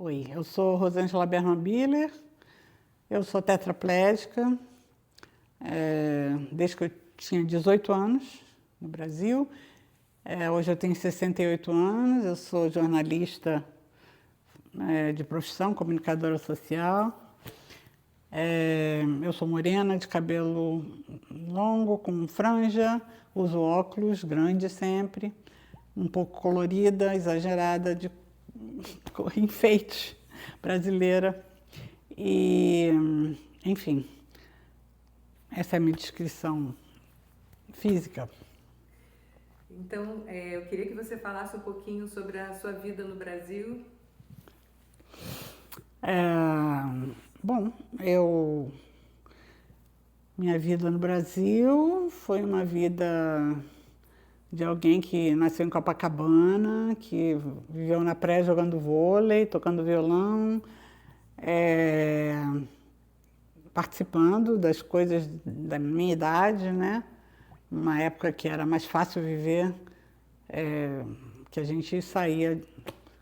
Oi, eu sou Rosângela Berman Biller, eu sou tetraplégica, desde que eu tinha 18 anos no Brasil. Hoje eu tenho 68 anos, eu sou jornalista de profissão, comunicadora social. Eu sou morena, de cabelo longo, com franja, uso óculos, grande sempre, um pouco colorida, exagerada, de enfeite brasileira. E, enfim, essa é a minha descrição física. Então, eu queria que você falasse um pouquinho sobre a sua vida no Brasil. Bom, minha vida no Brasil foi uma vida de alguém que nasceu em Copacabana, que viveu na praia jogando vôlei, tocando violão, participando das coisas da minha idade, né? Uma época que era mais fácil viver, que a gente saía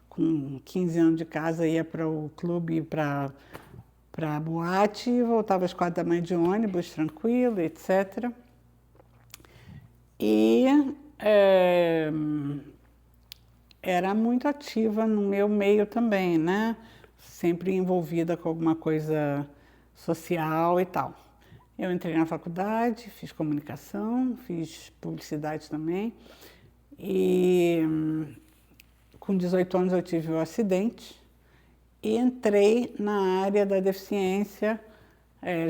com 15 anos de casa, ia para o clube, para a boate, e voltava às 4 da manhã de ônibus, tranquilo, etc. E era muito ativa no meu meio também, né? Sempre envolvida com alguma coisa social e tal. Eu entrei na faculdade, fiz comunicação, fiz publicidade também. E com 18 anos eu tive um acidente e entrei na área da deficiência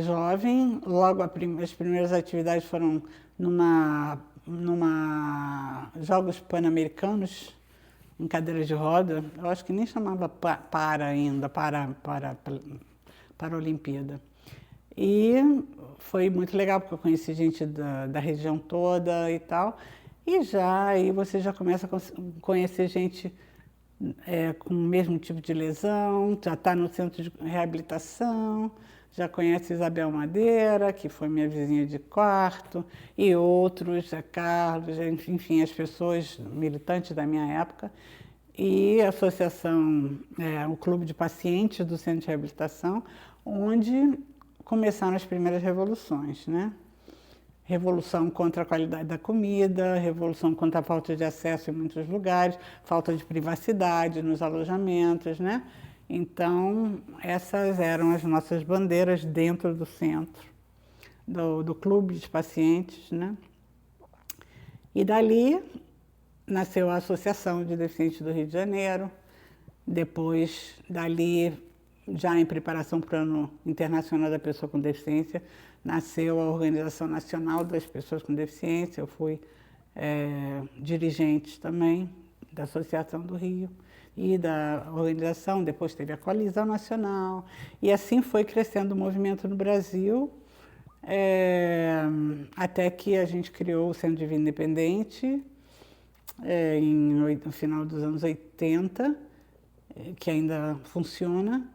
jovem. Logo as primeiras atividades foram numa Jogos Pan-Americanos em cadeiras de roda. Eu acho que nem chamava ainda, para a Olimpíada. E foi muito legal, porque eu conheci gente da região toda e tal. E aí você já começa a conhecer gente com o mesmo tipo de lesão, já está no centro de reabilitação, já conhece Isabel Madeira, que foi minha vizinha de quarto, e outros, a Carlos, enfim, as pessoas militantes da minha época. E a associação, o clube de pacientes do centro de reabilitação, onde começaram as primeiras revoluções, né? Revolução contra a qualidade da comida, revolução contra a falta de acesso em muitos lugares, falta de privacidade nos alojamentos, né? Então, essas eram as nossas bandeiras dentro do centro, do clube de pacientes, né? E dali nasceu a Associação de Deficientes do Rio de Janeiro. Depois, dali, já em preparação para o Ano Internacional da Pessoa com Deficiência, nasceu a Organização Nacional das Pessoas com Deficiência. Eu fui dirigente também da Associação do Rio e da organização. Depois teve a Coalizão Nacional. E assim foi crescendo o movimento no Brasil, até que a gente criou o Centro de Vida Independente, no final dos anos 80, que ainda funciona.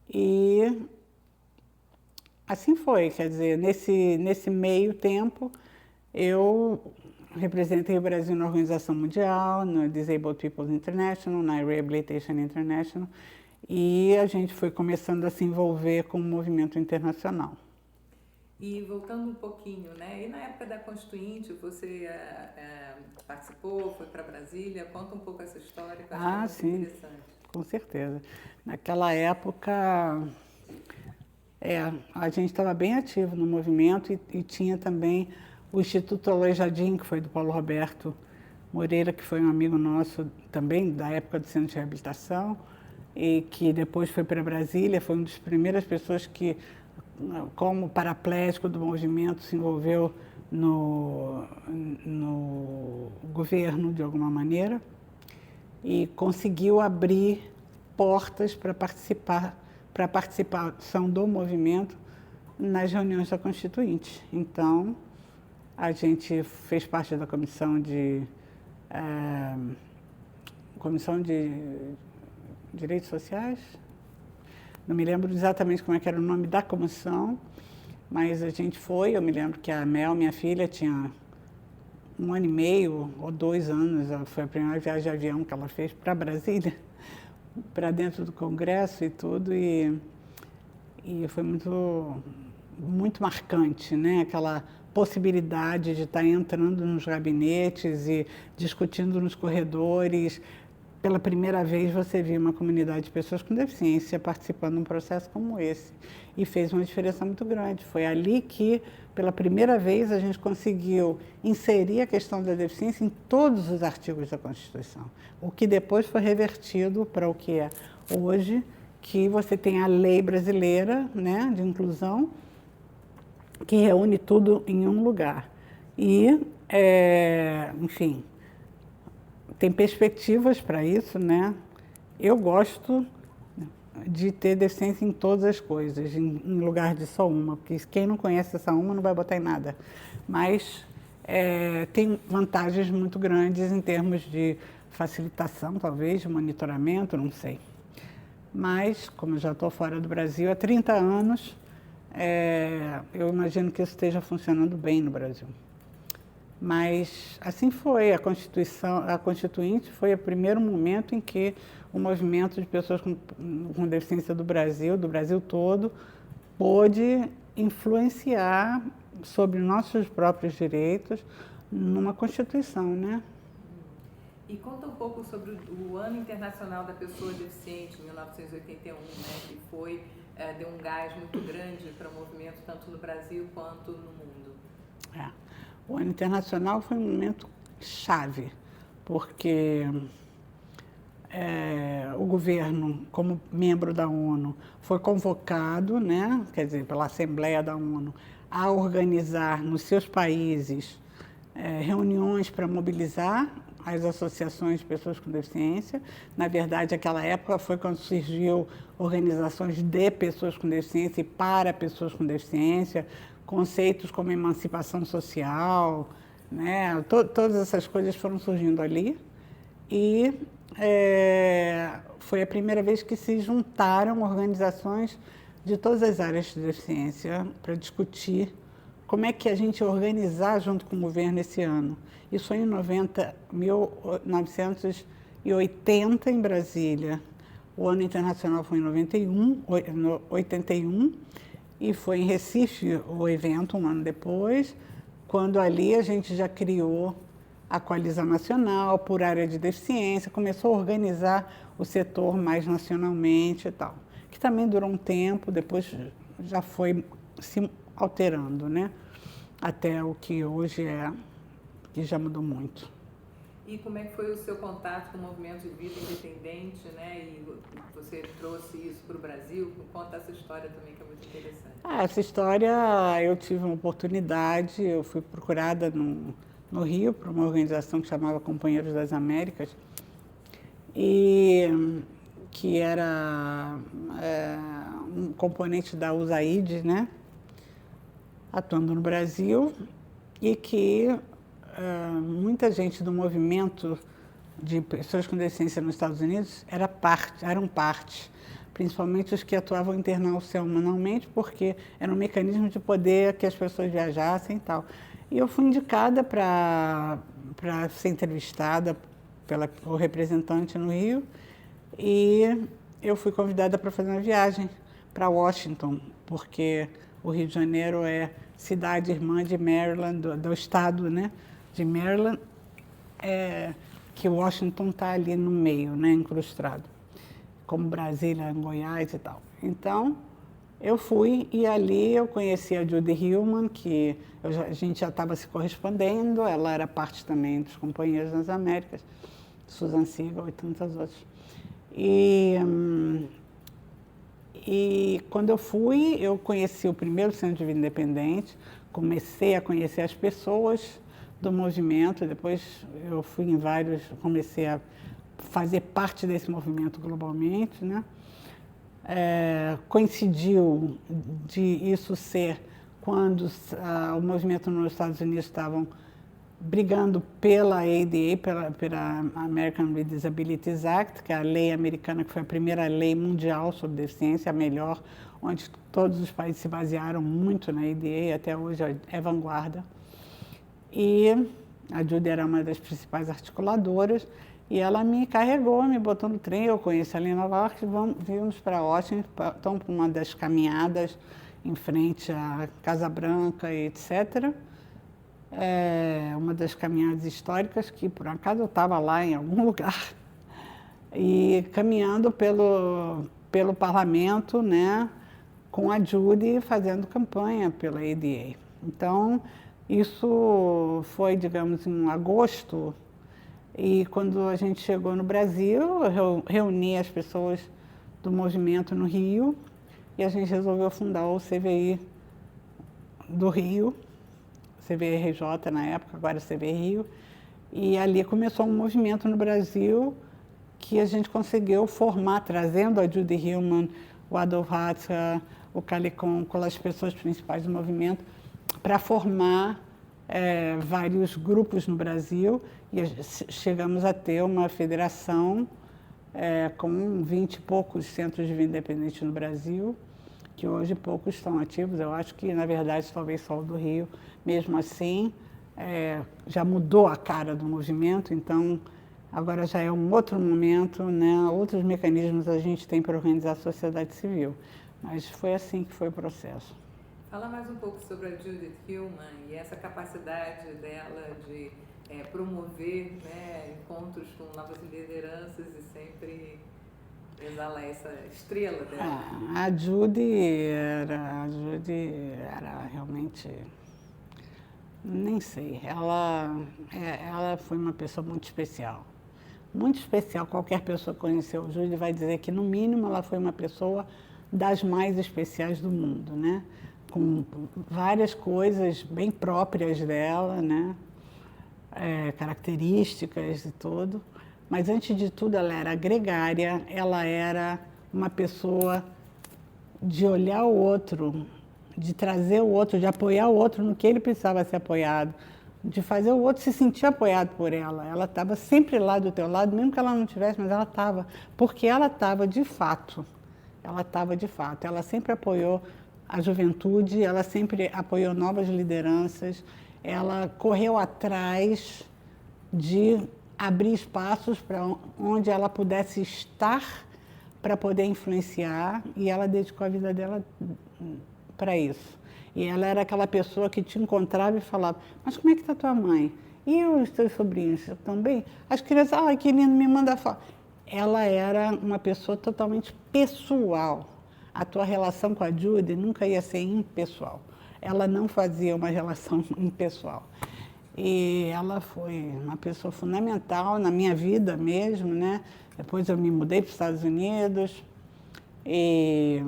E assim foi, quer dizer, nesse meio tempo, eu representei o Brasil na Organização Mundial, no Disabled Peoples International, na Rehabilitation International, e a gente foi começando a se envolver com o movimento internacional. E voltando um pouquinho, né? E na época da Constituinte, você participou, foi para Brasília? Conta um pouco essa história, que eu acho que é muito interessante. Com certeza. Naquela época, a gente estava bem ativo no movimento e tinha também o Instituto Aleijadinho, que foi do Paulo Roberto Moreira, que foi um amigo nosso também, da época do Centro de Reabilitação, e que depois foi para Brasília. Foi uma das primeiras pessoas que, como paraplégico do movimento, se envolveu no governo de alguma maneira e conseguiu abrir portas para a participação do movimento nas reuniões da Constituinte. Então, a gente fez parte da Comissão de Direitos Sociais. Não me lembro exatamente como era o nome da comissão, mas a gente foi. Eu me lembro que a Mel, minha filha, tinha 1 ano e meio ou 2 anos. Foi a primeira viagem de avião que ela fez para Brasília. para dentro do Congresso e tudo, e foi muito marcante, né? Aquela possibilidade de estar entrando nos gabinetes e discutindo nos corredores. Pela primeira vez você viu uma comunidade de pessoas com deficiência participando de um processo como esse. E fez uma diferença muito grande. Foi ali que, pela primeira vez, a gente conseguiu inserir a questão da deficiência em todos os artigos da Constituição. O que depois foi revertido para o que é hoje, que você tem a lei brasileira, né, de inclusão, que reúne tudo em um lugar. E, enfim, tem perspectivas para isso, né? Eu gosto de ter deficiência em todas as coisas, em lugar de só uma, porque quem não conhece essa uma não vai botar em nada. Mas tem vantagens muito grandes em termos de facilitação, talvez, de monitoramento, não sei. Mas, como eu já estou fora do Brasil há 30 anos, eu imagino que isso esteja funcionando bem no Brasil. Mas assim foi, a Constituinte foi o primeiro momento em que o movimento de pessoas com deficiência do Brasil todo, pôde influenciar sobre nossos próprios direitos numa Constituição, né? E conta um pouco sobre o Ano Internacional da Pessoa Deficiente, 1981, né, que foi, deu um gás muito grande para o movimento, tanto no Brasil quanto no mundo. O Ano Internacional foi um momento chave, porque o governo, como membro da ONU, foi convocado, né, quer dizer, pela Assembleia da ONU, a organizar nos seus países reuniões para mobilizar as associações de pessoas com deficiência. Na verdade, aquela época foi quando surgiu organizações de pessoas com deficiência e para pessoas com deficiência, conceitos como emancipação social, né? Todas essas coisas foram surgindo ali. E foi a primeira vez que se juntaram organizações de todas as áreas de deficiência para discutir como é que a gente ia organizar junto com o governo esse ano. Isso foi em 1980 em Brasília. O Ano Internacional foi em 81, e foi em Recife o evento, um ano depois, quando ali a gente já criou a Coalizão Nacional por área de deficiência, começou a organizar o setor mais nacionalmente e tal, que também durou um tempo, depois já foi se alterando, né? Até o que hoje que já mudou muito. E como é que foi o seu contato com o movimento de vida independente, né? E você trouxe isso para o Brasil? Conta essa história também, que é muito interessante. Essa história, eu tive uma oportunidade, eu fui procurada no Rio por uma organização que chamava Companheiros das Américas, e que era um componente da USAID, né? Atuando no Brasil, e que muita gente do movimento de pessoas com deficiência nos Estados Unidos eram parte, principalmente os que atuavam internacionalmente, porque era um mecanismo de poder que as pessoas viajassem e tal. E eu fui indicada para ser entrevistada pelo representante no Rio, e eu fui convidada para fazer uma viagem para Washington, porque o Rio de Janeiro é cidade irmã de Maryland, do estado, né, de Maryland, que Washington está ali no meio, né, incrustado, como Brasília, Goiás e tal. Então, eu fui e ali eu conheci a Judy Hillman, que a gente já estava se correspondendo, ela era parte também dos Companheiros das Américas, Susan Siegel e tantas outras. E quando eu fui, eu conheci o primeiro Centro de Vida Independente, comecei a conhecer as pessoas do movimento, depois eu fui em vários, comecei a fazer parte desse movimento globalmente, né? Coincidiu de isso ser quando o movimento nos Estados Unidos estavam brigando pela ADA, pela American with Disabilities Act, que é a lei americana, que foi a primeira lei mundial sobre deficiência, a melhor, onde todos os países se basearam muito na ADA, até hoje é vanguarda. E a Judy era uma das principais articuladoras, E ela me carregou, me botou no trem, eu conheci ela em Nova York, vimos para Washington, então para uma das caminhadas em frente à Casa Branca e etc. Uma das caminhadas históricas que, por acaso, eu estava lá em algum lugar. E caminhando pelo parlamento, né, com a Judy fazendo campanha pela ADA. Então, isso foi, digamos, em agosto, e quando a gente chegou no Brasil, eu reuni as pessoas do movimento no Rio, e a gente resolveu fundar o CVI do Rio, CVRJ na época, agora CVI Rio, e ali começou um movimento no Brasil que a gente conseguiu formar, trazendo a Judy Hillman, o Adolf Hatzer, o Calicon, com as pessoas principais do movimento, para formar vários grupos no Brasil, e chegamos a ter uma federação com 20 e poucos centros de vida independente no Brasil, que hoje poucos estão ativos. Eu acho que, na verdade, talvez só o do Rio. Mesmo assim, já mudou a cara do movimento, então agora já é um outro momento, né? Outros mecanismos a gente tem para organizar a sociedade civil. Mas foi assim que foi o processo. Fala mais um pouco sobre a Judith Hillman e essa capacidade dela de promover, né, encontros com novas lideranças e sempre exalar essa estrela dela. A Judy era realmente, nem sei, ela foi uma pessoa muito especial. Muito especial, qualquer pessoa que conheceu a Judy vai dizer que, no mínimo, ela foi uma pessoa das mais especiais do mundo, né? Com várias coisas bem próprias dela, né? Características e tudo. Mas, antes de tudo, ela era gregária, ela era uma pessoa de olhar o outro, de trazer o outro, de apoiar o outro no que ele precisava ser apoiado, de fazer o outro se sentir apoiado por ela. Ela estava sempre lá do teu lado, mesmo que ela não tivesse, mas ela estava, porque ela estava de fato. Ela estava de fato. Ela sempre apoiou a juventude, ela sempre apoiou novas lideranças, ela correu atrás de abrir espaços para onde ela pudesse estar para poder influenciar, e ela dedicou a vida dela para isso. E ela era aquela pessoa que te encontrava e falava: mas como é que está tua mãe? E os teus sobrinhos também? As crianças, ai, que lindo, me manda foto. Ela era uma pessoa totalmente pessoal. A tua relação com a Judy nunca ia ser impessoal. Ela não fazia uma relação impessoal. E ela foi uma pessoa fundamental na minha vida mesmo, né? Depois eu me mudei para os Estados Unidos e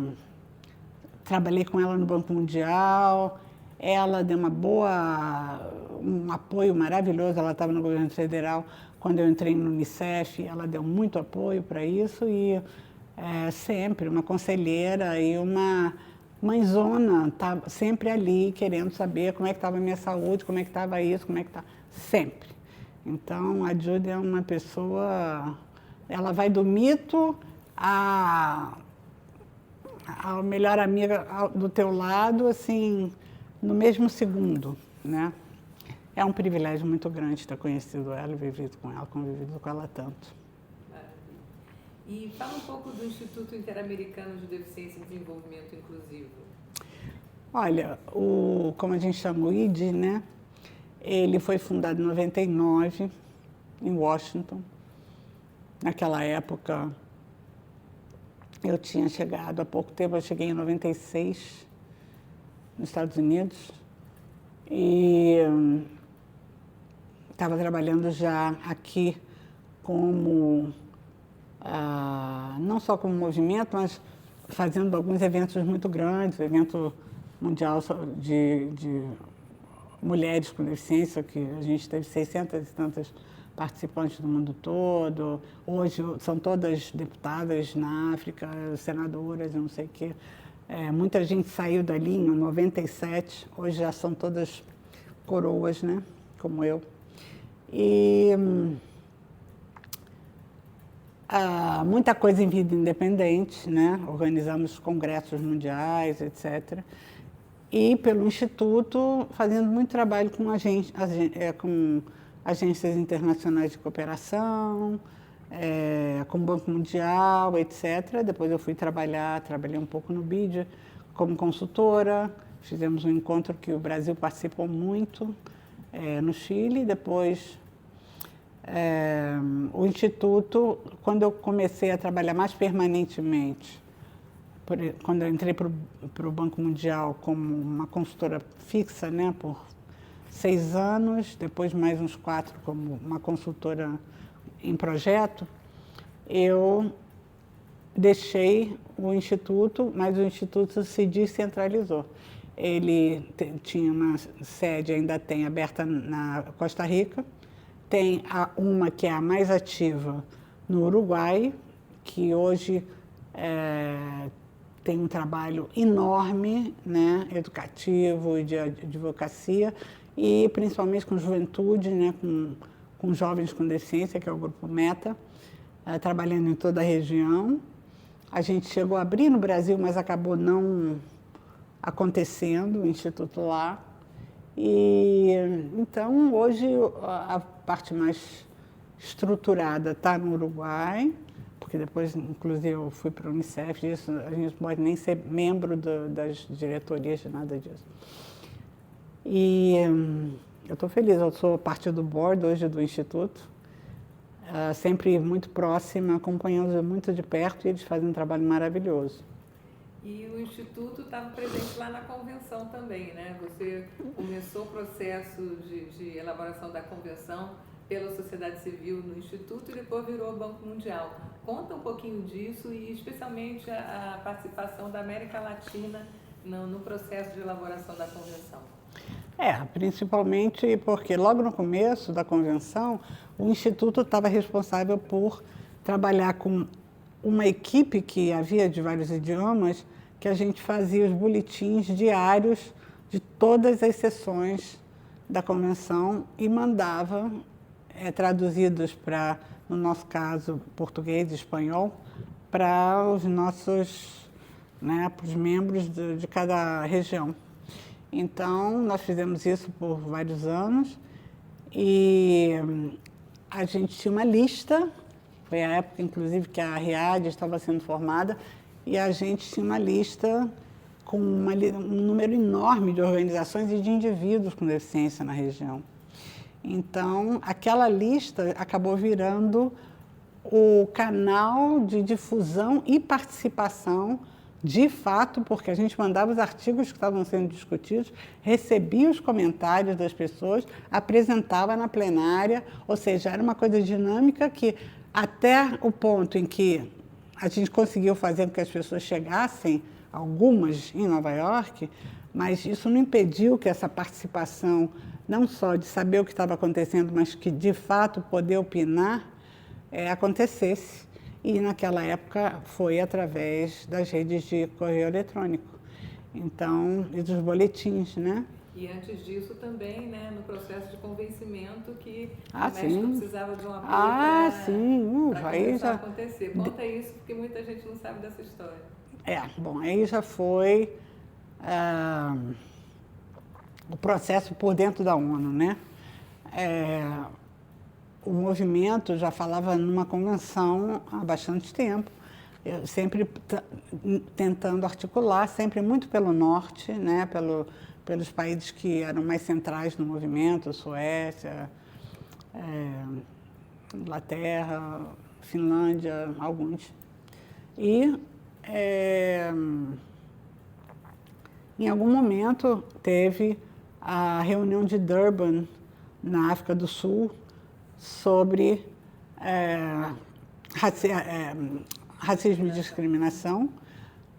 trabalhei com ela no Banco Mundial. Ela deu um apoio maravilhoso. Ela estava no governo federal quando eu entrei no Unicef. Ela deu muito apoio para isso e sempre uma conselheira e uma mãezona, estava sempre ali querendo saber como é que estava a minha saúde, como é que estava isso, como é que está, sempre. Então, a Judy é uma pessoa, ela vai do mito a melhor amiga do teu lado, assim, no mesmo segundo, né? É um privilégio muito grande ter conhecido ela, vivido com ela, convivido com ela tanto. E fala um pouco do Instituto Interamericano de Deficiência e Desenvolvimento Inclusivo. Olha, como a gente chama o ID, né? Ele foi fundado em 99, em Washington. Naquela época, eu tinha chegado há pouco tempo, eu cheguei em 96, nos Estados Unidos, e estava trabalhando já aqui como, não só como movimento, mas fazendo alguns eventos muito grandes, evento mundial de mulheres com deficiência, que a gente teve 600 e tantas participantes do mundo todo. Hoje são todas deputadas na África, senadoras, eu não sei o quê. Muita gente saiu dali em 97, hoje já são todas coroas, né? Como eu. E muita coisa em vida independente, né? Organizamos congressos mundiais, etc. E pelo Instituto, fazendo muito trabalho com agências internacionais de cooperação, com o Banco Mundial, etc. Depois eu fui trabalhei um pouco no BID como consultora. Fizemos um encontro que o Brasil participou muito no Chile. Depois, o Instituto, quando eu comecei a trabalhar mais permanentemente, quando eu entrei para o Banco Mundial como uma consultora fixa, né, por 6 anos, depois mais uns 4 como uma consultora em projeto, eu deixei o Instituto, mas o Instituto se descentralizou. Ele tinha uma sede, ainda tem, aberta na Costa Rica, tem uma que é a mais ativa no Uruguai, que hoje tem um trabalho enorme, né, educativo e de advocacia, e principalmente com juventude, né, com jovens com deficiência, que é o Grupo Meta, trabalhando em toda a região. A gente chegou a abrir no Brasil, mas acabou não acontecendo o Instituto lá. E então, hoje, a parte mais estruturada está no Uruguai, porque depois, inclusive, eu fui para a Unicef, disso, a gente não pode nem ser membro das diretorias de nada disso. E eu estou feliz, eu sou parte do board hoje do Instituto, sempre muito próxima, acompanhando muito de perto, e eles fazem um trabalho maravilhoso. E o Instituto estava presente lá na convenção também, né? Você começou o processo de elaboração da convenção pela sociedade civil no Instituto e depois virou o Banco Mundial. Conta um pouquinho disso e especialmente a participação da América Latina no processo de elaboração da convenção. Principalmente porque logo no começo da convenção, o Instituto estava responsável por trabalhar com uma equipe que havia de vários idiomas, que a gente fazia os boletins diários de todas as sessões da convenção e mandava traduzidos para, no nosso caso, português e espanhol, para os nossos, né, para os membros de cada região. Então, nós fizemos isso por vários anos e a gente tinha uma lista, foi a época, inclusive, que a RIAD estava sendo formada, e a gente tinha uma lista com um número enorme de organizações e de indivíduos com deficiência na região. Então, aquela lista acabou virando o canal de difusão e participação, de fato, porque a gente mandava os artigos que estavam sendo discutidos, recebia os comentários das pessoas, apresentava na plenária, ou seja, era uma coisa dinâmica que, até o ponto em que a gente conseguiu fazer com que as pessoas chegassem, algumas em Nova York, mas isso não impediu que essa participação, não só de saber o que estava acontecendo, mas que, de fato, poder opinar, acontecesse. E, naquela época, foi através das redes de correio eletrônico. Então, e dos boletins, né? E antes disso também, né, no processo de convencimento que o México precisava de um apoio para começar a acontecer. Conta isso, porque muita gente não sabe dessa história. Aí já foi o processo por dentro da ONU, né? O movimento já falava numa convenção há bastante tempo, sempre tentando articular, sempre muito pelo norte, né? Pelos países que eram mais centrais no movimento, Suécia, Inglaterra, Finlândia, alguns. E, em algum momento, teve a reunião de Durban, na África do Sul, sobre racismo e discriminação,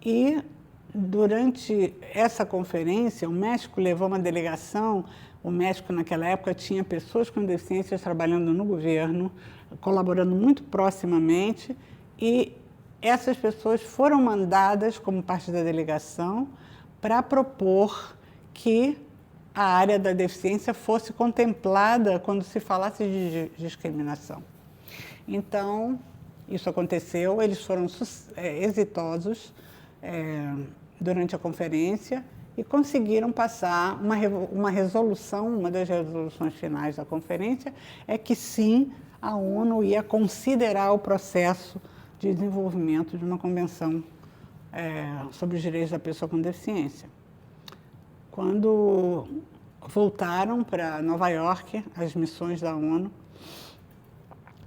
e durante essa conferência o México levou uma delegação. O México naquela época tinha pessoas com deficiências trabalhando no governo, colaborando muito proximamente, e essas pessoas foram mandadas como parte da delegação para propor que a área da deficiência fosse contemplada quando se falasse de discriminação. Então, isso aconteceu, eles foram exitosos durante a conferência e conseguiram passar uma resolução, uma das resoluções finais da conferência, é que sim, a ONU ia considerar o processo de desenvolvimento de uma convenção sobre os direitos da pessoa com deficiência. Quando voltaram para Nova York, as missões da ONU,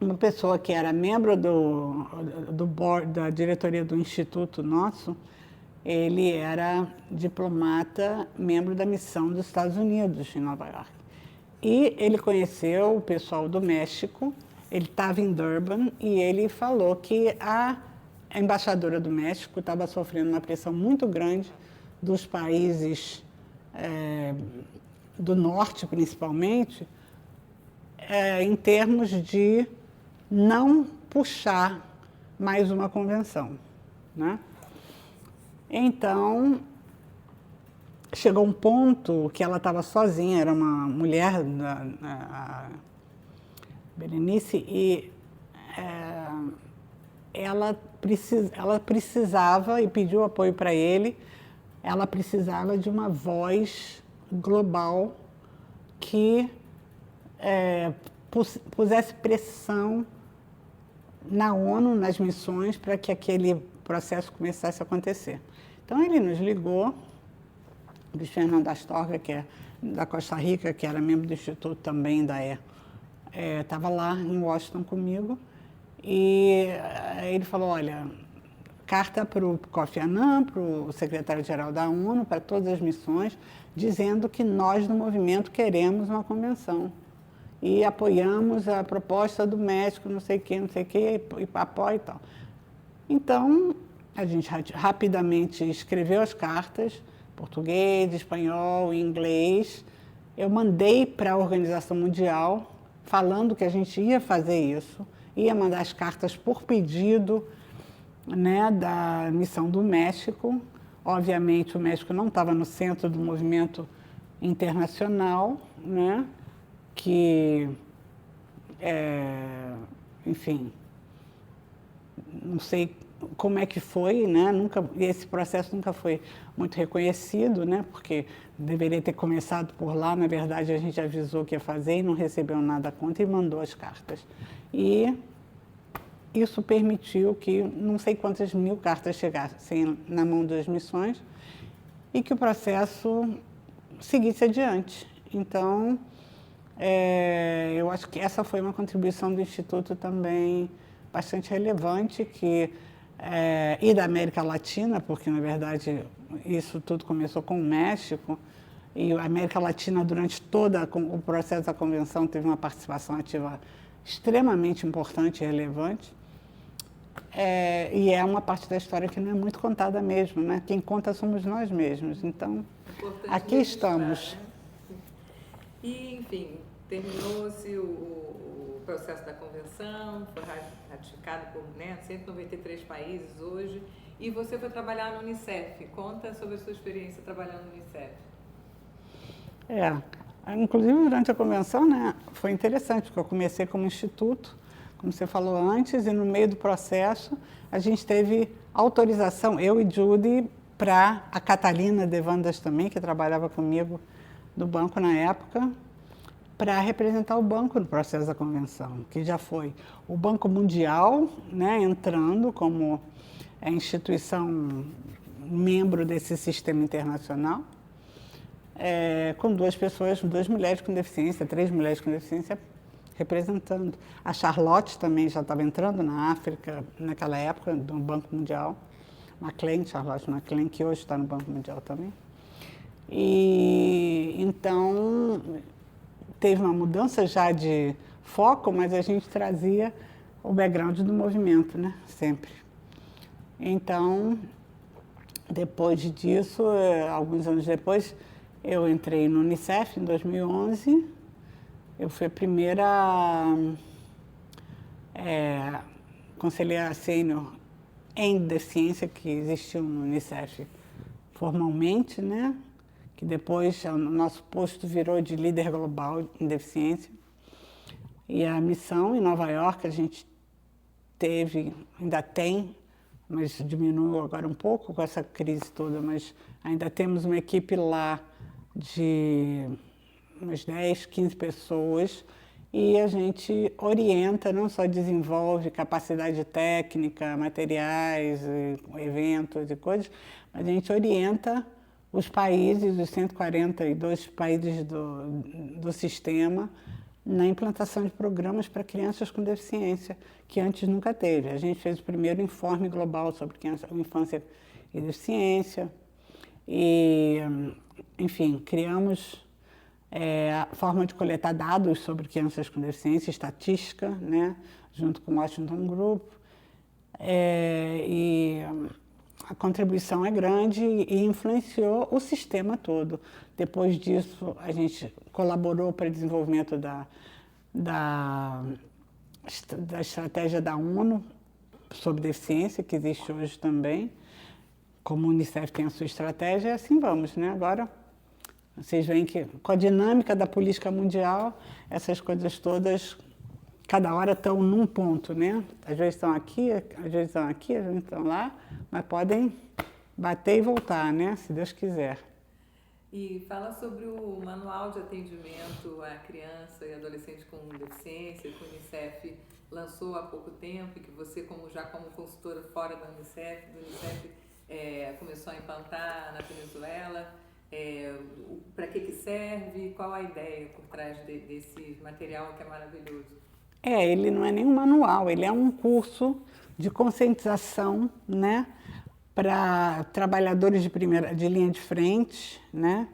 uma pessoa que era membro do board, da diretoria do instituto nosso, ele era diplomata, membro da missão dos Estados Unidos em Nova York. E ele conheceu o pessoal do México, ele estava em Durban e ele falou que a embaixadora do México estava sofrendo uma pressão muito grande dos países do norte, principalmente, em termos de não puxar mais uma convenção, né? Então, chegou um ponto que ela estava sozinha, era uma mulher, a Berenice, e ela precisava, e pediu apoio para ele, ela precisava de uma voz global que pusesse pressão na ONU, nas missões, para que aquele processo começasse a acontecer. Então, ele nos ligou, o Luiz Fernando Astorga, que é da Costa Rica, que era membro do Instituto também da estava lá em Washington comigo, e ele falou, olha, carta para o Kofi Annan, para o secretário-geral da ONU, para todas as missões, dizendo que nós, do movimento, queremos uma convenção. E apoiamos a proposta do México, não sei o quê, e apoia e tal. Então, a gente rapidamente escreveu as cartas, português, espanhol, inglês. Eu mandei para a Organização Mundial, falando que a gente ia fazer isso, ia mandar as cartas por pedido, né, da missão do México. Obviamente, o México não estava no centro do movimento internacional, né, que, enfim, não sei como é que foi, né? Esse processo nunca foi muito reconhecido, né? Porque deveria ter começado por lá, na verdade a gente avisou que ia fazer e não recebeu nada contra e mandou as cartas. E isso permitiu que não sei quantas mil cartas chegassem na mão das missões e que o processo seguisse adiante. Então, eu acho que essa foi uma contribuição do Instituto também bastante relevante, e da América Latina, porque, na verdade, isso tudo começou com o México, e a América Latina, durante todo o processo da convenção, teve uma participação ativa extremamente importante e relevante. E é uma parte da história que não é muito contada mesmo, né? Quem conta somos nós mesmos. Então, aqui estamos. Né? E, enfim, terminou-se o processo da convenção, foi ratificado por 193 países hoje, e você foi trabalhar no Unicef. Conta sobre a sua experiência trabalhando no Unicef. Inclusive durante a convenção, né, foi interessante, porque eu comecei como instituto, como você falou antes, e no meio do processo a gente teve autorização, eu e Judy, para a Catalina Devandas também, que trabalhava comigo no banco na época, para representar o banco no processo da convenção, que já foi o Banco Mundial, né, entrando como instituição membro desse sistema internacional, com duas mulheres com deficiência, 3 mulheres com deficiência representando. A Charlotte também já estava entrando na África naquela época, no Banco Mundial, Charlotte McLean, que hoje está no Banco Mundial também. E então teve uma mudança já de foco, mas a gente trazia o background do movimento, né? Sempre. Então, depois disso, alguns anos depois, eu entrei no Unicef em 2011. Eu fui a primeira conselheira sênior em deficiência que existiu no Unicef formalmente, né? Que depois o nosso posto virou de líder global em deficiência. E a missão em Nova York, a gente ainda tem mas diminuiu agora um pouco com essa crise toda, mas ainda temos uma equipe lá de umas 10, 15 pessoas e a gente orienta, não só desenvolve capacidade técnica, materiais, eventos e coisas, mas a gente orienta os países, os 142 países do sistema, na implantação de programas para crianças com deficiência, que antes nunca teve. A gente fez o primeiro informe global sobre infância e deficiência e, enfim, criamos a forma de coletar dados sobre crianças com deficiência, estatística, né, junto com o Washington Group. E a contribuição é grande e influenciou o sistema todo. Depois disso, a gente colaborou para o desenvolvimento da estratégia da ONU sobre deficiência, que existe hoje também. Como o Unicef tem a sua estratégia, e assim vamos, né? Agora, vocês veem que com a dinâmica da política mundial, essas coisas todas, cada hora estão num ponto, né? Às vezes estão aqui, às vezes estão aqui, às vezes estão lá, mas podem bater e voltar, né? Se Deus quiser. E fala sobre o manual de atendimento à criança e adolescente com deficiência que o Unicef lançou há pouco tempo e que você, como consultora fora do Unicef começou a implantar na Venezuela. Para que serve? Qual a ideia por trás desse material que é maravilhoso? Ele não é nenhum manual, ele é um curso de conscientização, né, para trabalhadores de linha de frente, né,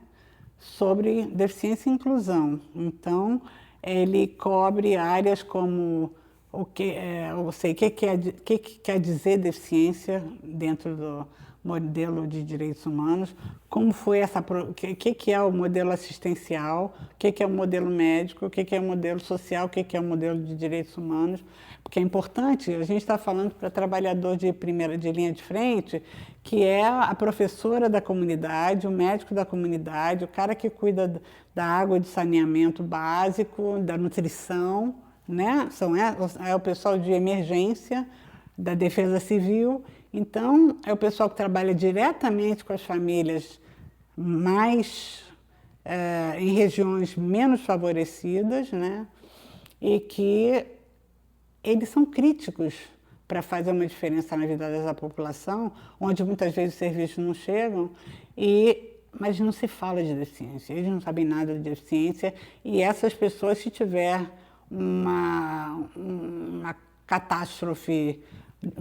sobre deficiência e inclusão. Então, ele cobre áreas como o que quer dizer deficiência dentro do modelo de direitos humanos, como foi o que é o modelo assistencial, o que é o modelo médico, o que é o modelo social, o que é o modelo de direitos humanos, porque é importante, a gente está falando para trabalhador de linha de frente, que é a professora da comunidade, o médico da comunidade, o cara que cuida da água e do saneamento básico, da nutrição, né? É o pessoal de emergência, da defesa civil. Então, é o pessoal que trabalha diretamente com as famílias em regiões menos favorecidas, né? E que eles são críticos para fazer uma diferença na vida dessa população, onde muitas vezes os serviços não chegam, mas não se fala de deficiência, eles não sabem nada de deficiência, e essas pessoas, se tiver uma catástrofe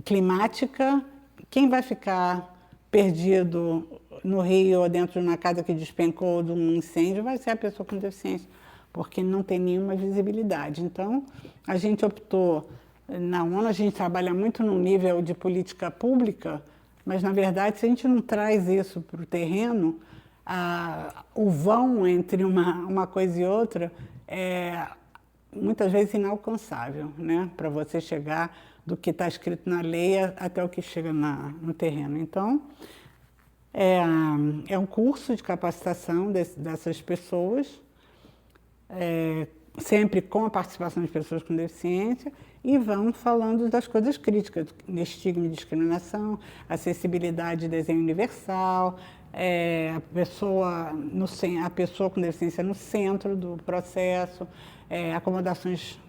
climática, quem vai ficar perdido no rio ou dentro de uma casa que despencou de um incêndio vai ser a pessoa com deficiência, porque não tem nenhuma visibilidade. Então, a gente optou, na ONU a gente trabalha muito no nível de política pública, mas, na verdade, se a gente não traz isso para o terreno, o vão entre uma coisa e outra é muitas vezes inalcançável, né? Para você chegar do que está escrito na lei até o que chega no terreno. Então, é um curso de capacitação dessas pessoas, sempre com a participação de pessoas com deficiência, e vão falando das coisas críticas, estigma e discriminação, acessibilidade e desenho universal, a pessoa com deficiência no centro do processo, acomodações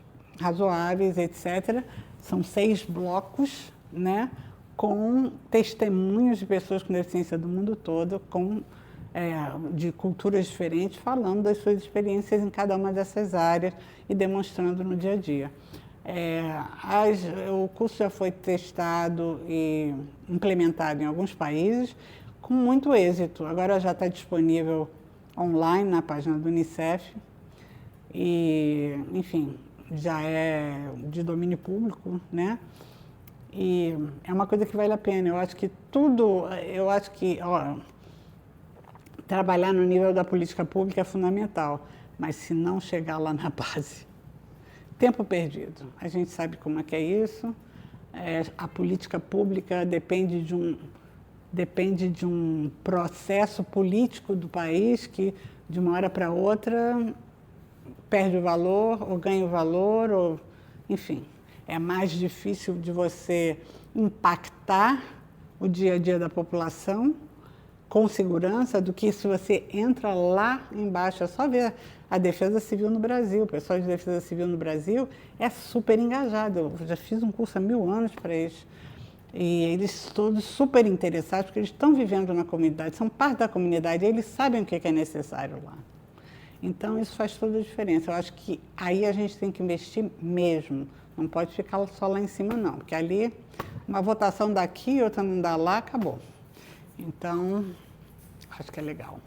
razoáveis, etc. São 6 blocos, né, com testemunhos de pessoas com deficiência do mundo todo, de culturas diferentes, falando das suas experiências em cada uma dessas áreas e demonstrando no dia a dia. O curso já foi testado e implementado em alguns países com muito êxito. Agora já está disponível online na página do Unicef e, enfim, já é de domínio público, né? E é uma coisa que vale a pena. Eu acho que trabalhar no nível da política pública é fundamental, mas se não chegar lá na base, tempo perdido. A gente sabe como é que é isso. A política pública depende de um processo político do país que, de uma hora para outra, perde o valor ou ganha o valor, enfim. É mais difícil de você impactar o dia a dia da população com segurança do que se você entra lá embaixo. É só ver a Defesa Civil no Brasil. O pessoal de Defesa Civil no Brasil é super engajado. Eu já fiz um curso há 1000 anos para eles. E eles todos super interessados, porque eles estão vivendo na comunidade, são parte da comunidade, eles sabem o que é necessário lá. Então, isso faz toda a diferença. Eu acho que aí a gente tem que investir mesmo. Não pode ficar só lá em cima, não. Porque ali, uma votação daqui, outra não dá lá, acabou. Então, acho que é legal.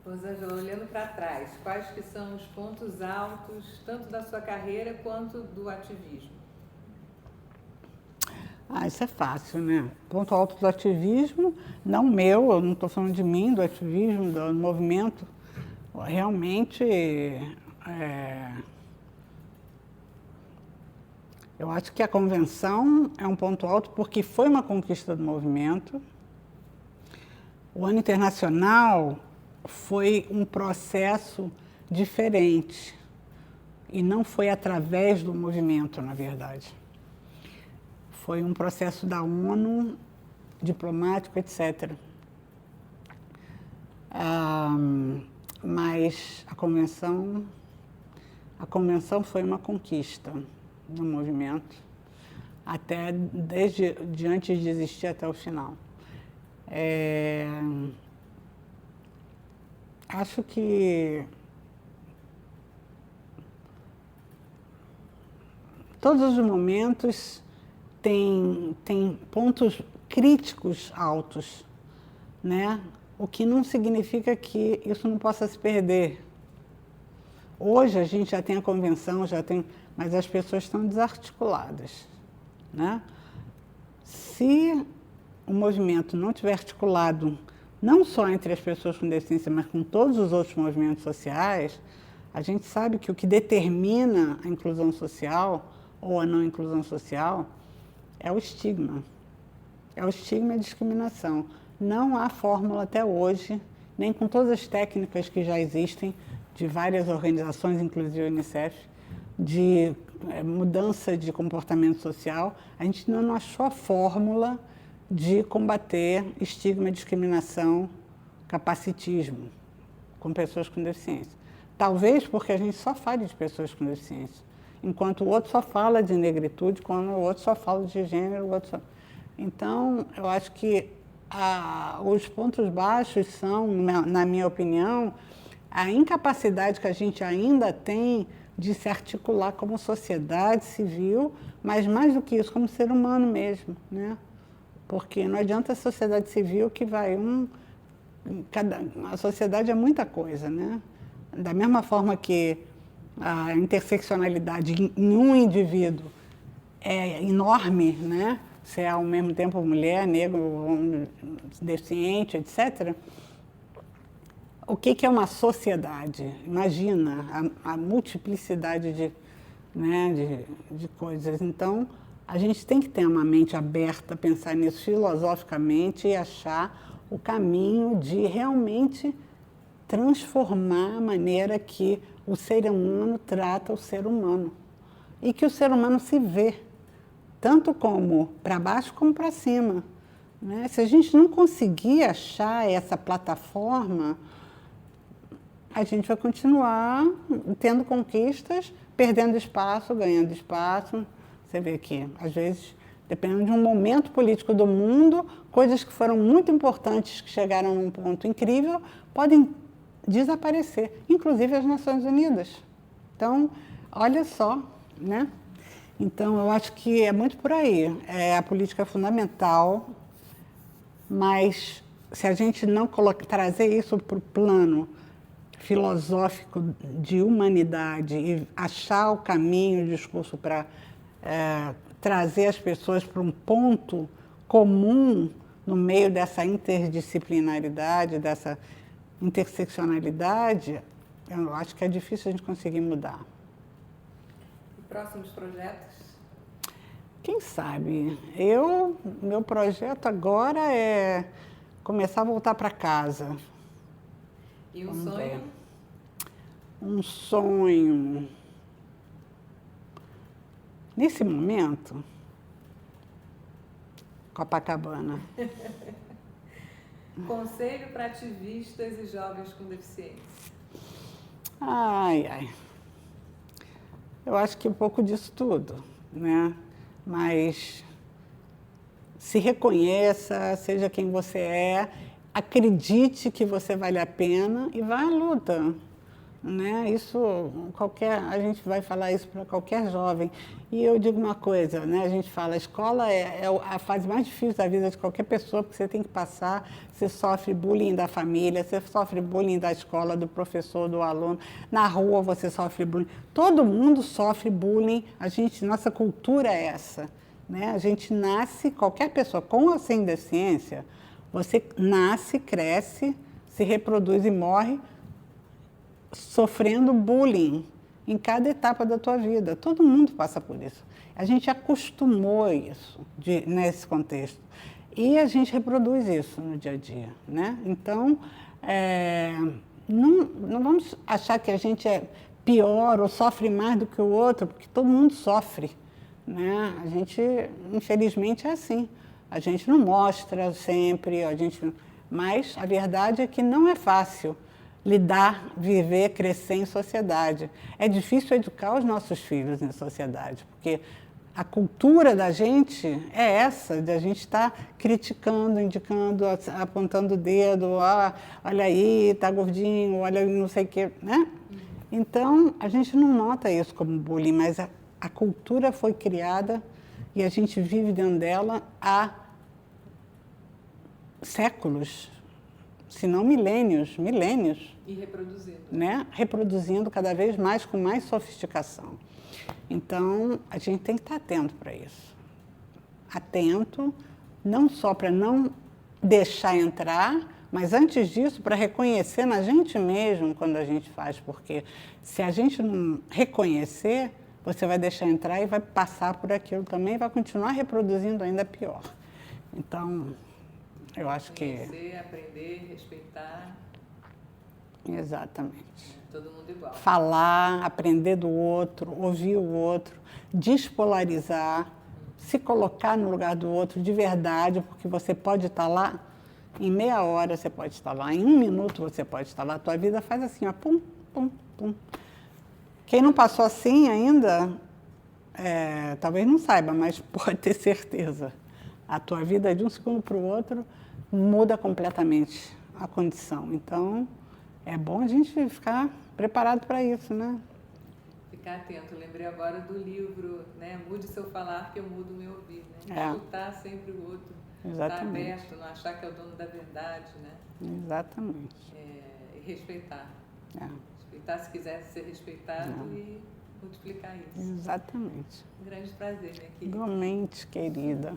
Rosângela, olhando para trás, quais que são os pontos altos, tanto da sua carreira quanto do ativismo? Isso é fácil, né? Ponto alto do ativismo, não meu, eu não estou falando de mim, do ativismo, do movimento. Realmente, eu acho que a convenção é um ponto alto porque foi uma conquista do movimento. O Ano Internacional foi um processo diferente e não foi através do movimento, na verdade. Foi um processo da ONU, diplomático, etc. Mas a convenção foi uma conquista do movimento, desde antes de existir até o final. Acho que todos os momentos têm pontos críticos altos, né? O que não significa que isso não possa se perder. Hoje a gente já tem a convenção, mas as pessoas estão desarticuladas, né? Se o movimento não estiver articulado, não só entre as pessoas com deficiência, mas com todos os outros movimentos sociais, a gente sabe que o que determina a inclusão social ou a não inclusão social é o estigma. É o estigma e a discriminação. Não há fórmula até hoje, nem com todas as técnicas que já existem, de várias organizações, inclusive a Unicef, de mudança de comportamento social, a gente não achou a fórmula de combater estigma, discriminação, capacitismo com pessoas com deficiência. Talvez porque a gente só fale de pessoas com deficiência, enquanto o outro só fala de negritude, quando o outro só fala de gênero, o outro só... Então, eu acho que os pontos baixos são, na minha opinião, a incapacidade que a gente ainda tem de se articular como sociedade civil, mas mais do que isso, como ser humano mesmo, né? Porque não adianta a sociedade civil que vai a sociedade é muita coisa, né? Da mesma forma que a interseccionalidade em um indivíduo é enorme, né? Se é ao mesmo tempo mulher, negro, deficiente, etc. O que é uma sociedade? Imagina a multiplicidade de coisas. Então, a gente tem que ter uma mente aberta, pensar nisso filosoficamente e achar o caminho de realmente transformar a maneira que o ser humano trata o ser humano. E que o ser humano se vê, tanto como para baixo como para cima, né? Se a gente não conseguir achar essa plataforma, a gente vai continuar tendo conquistas, perdendo espaço, ganhando espaço. Você vê que, às vezes, dependendo de um momento político do mundo, coisas que foram muito importantes, que chegaram num ponto incrível, podem desaparecer, inclusive as Nações Unidas. Então, olha só, né? Então, eu acho que é muito por aí. A política é fundamental, mas se a gente não trazer isso para o plano filosófico de humanidade e achar o caminho, o discurso para trazer as pessoas para um ponto comum no meio dessa interdisciplinaridade, dessa interseccionalidade, eu acho que é difícil a gente conseguir mudar. E próximos projetos? Quem sabe? Meu projeto agora é começar a voltar para casa. E um sonho? Um sonho. Nesse momento, Copacabana. Conselho para ativistas e jovens com deficiência. Ai, ai. Eu acho que um pouco disso tudo, né? Mas se reconheça, seja quem você é, acredite que você vale a pena e vá à luta, né? Isso, a gente vai falar isso para qualquer jovem. E eu digo uma coisa, né? A gente fala, a escola é a fase mais difícil da vida de qualquer pessoa, porque você tem que passar, você sofre bullying da família, você sofre bullying da escola, do professor, do aluno, na rua você sofre bullying. Todo mundo sofre bullying, nossa cultura é essa, né? A gente nasce, qualquer pessoa com ou sem deficiência, você nasce, cresce, se reproduz e morre sofrendo bullying em cada etapa da tua vida. Todo mundo passa por isso. A gente acostumou isso nesse contexto. E a gente reproduz isso no dia a dia, né? Então, não vamos achar que a gente é pior ou sofre mais do que o outro, porque todo mundo sofre, né? A gente, infelizmente, é assim. A gente não mostra sempre, mas a verdade é que não é fácil lidar, viver, crescer em sociedade. É difícil educar os nossos filhos em sociedade, porque a cultura da gente é essa, de a gente estar criticando, indicando, apontando o dedo, olha aí, tá gordinho, olha não sei o quê, né? Então, a gente não nota isso como bullying, mas a cultura foi criada e a gente vive dentro dela há séculos, se não milênios. E reproduzindo. Né? Reproduzindo cada vez mais, com mais sofisticação. Então, a gente tem que estar atento para isso. Atento, não só para não deixar entrar, mas antes disso, para reconhecer na gente mesmo quando a gente faz, porque se a gente não reconhecer, você vai deixar entrar e vai passar por aquilo também e vai continuar reproduzindo ainda pior. Então, eu acho que... Conhecer, aprender, respeitar. Exatamente. Todo mundo igual. Falar, aprender do outro, ouvir o outro, despolarizar, se colocar no lugar do outro de verdade, porque você pode estar lá, em meia hora você pode estar lá, em 1 minuto você pode estar lá. A tua vida faz assim, ó, pum, pum, pum. Quem não passou assim ainda, talvez não saiba, mas pode ter certeza. A tua vida, de um segundo para o outro, muda completamente a condição. Então, é bom a gente ficar preparado para isso, né? Ficar atento. Lembrei agora do livro, né? Mude seu falar que eu mudo o meu ouvir, né? Escutar sempre o outro. Exatamente. Estar aberto, não achar que é o dono da verdade, né? Exatamente. E respeitar. Respeitar se quiser ser respeitado e multiplicar isso. Exatamente. Um grande prazer, minha querida. Igualmente, querida.